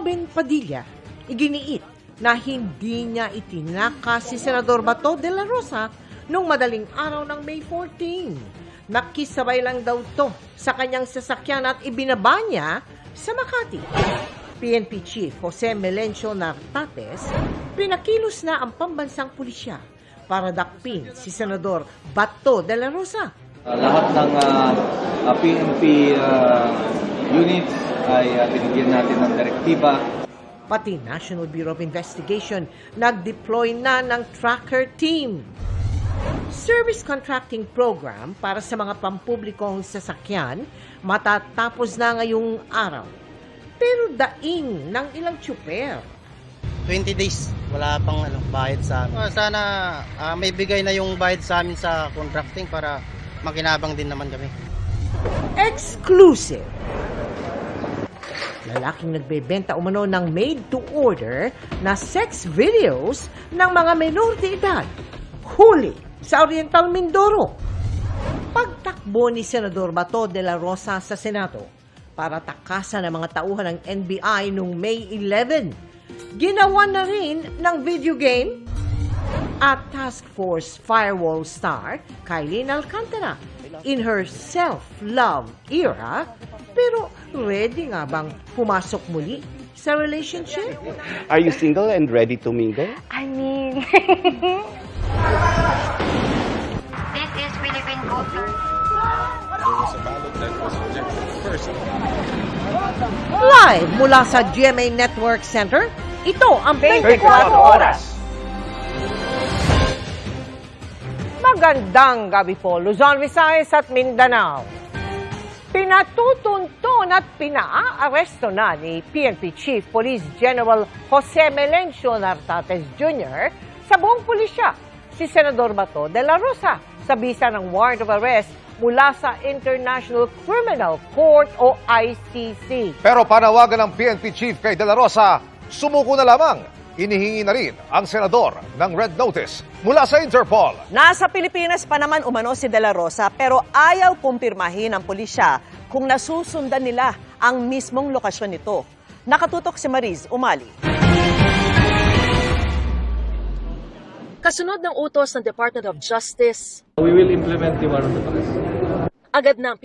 Robin Padilla, iginiit na hindi niya itinaka si Senador Bato de la Rosa nung madaling araw ng May 14. Nakisabay lang daw to sa kanyang sasakyan at ibinaba niya sa Makati. PNP Chief Jose Melencio Nartates, pinakilos na ang pambansang pulisya para dakpin si Senador Bato de la Rosa. Lahat ng PNP units ay binigyan natin ng direktiba. Pati National Bureau of Investigation nag-deploy na ng tracker team. Service contracting program para sa mga pampublikong sasakyan matatapos na ngayong araw. Pero daing ng ilang tsuper. 20 days, wala pang bayad sa amin. Sana may bigay na yung bayad sa amin sa contracting para makinabang din naman kami. Exclusive. Lalaking nagbebenta umano ng made-to-order na sex videos ng mga menor de edad. Huli sa Oriental Mindoro. Pagtakbo ni Senador Bato de la Rosa sa Senado para takasan ang mga tauhan ng NBI noong May 11. Ginawa na rin ng video game at Task Force Firewall star Kylene Alcantara in her self-love era, pero ready nga bang pumasok muli sa relationship? Are you single and ready to mingle? I mean, this is Philippine culture. Live mula sa GMA Network Center, ito ang 24 Oras. Magandang gabi po, Luzon, Visayas at Mindanao. Pinatutunton at pinaaresto na ni PNP Chief Police General Jose Melencio Nartates Jr. sa buong pulisya si Senador Bato de la Rosa sa bisa ng warrant of arrest mula sa International Criminal Court o ICC. Pero panawagan ng PNP Chief kay De La Rosa, sumuko na lamang. Inihingi na rin ang senador ng Red Notice mula sa Interpol. Nasa Pilipinas pa naman umano si De La Rosa pero ayaw kumpirmahin ng pulisya kung nasusundan nila ang mismong lokasyon nito. Nakatutok si Mariz Umali. Kasunod ng utos ng Department of Justice, We will implement the warrant of arrest. agad na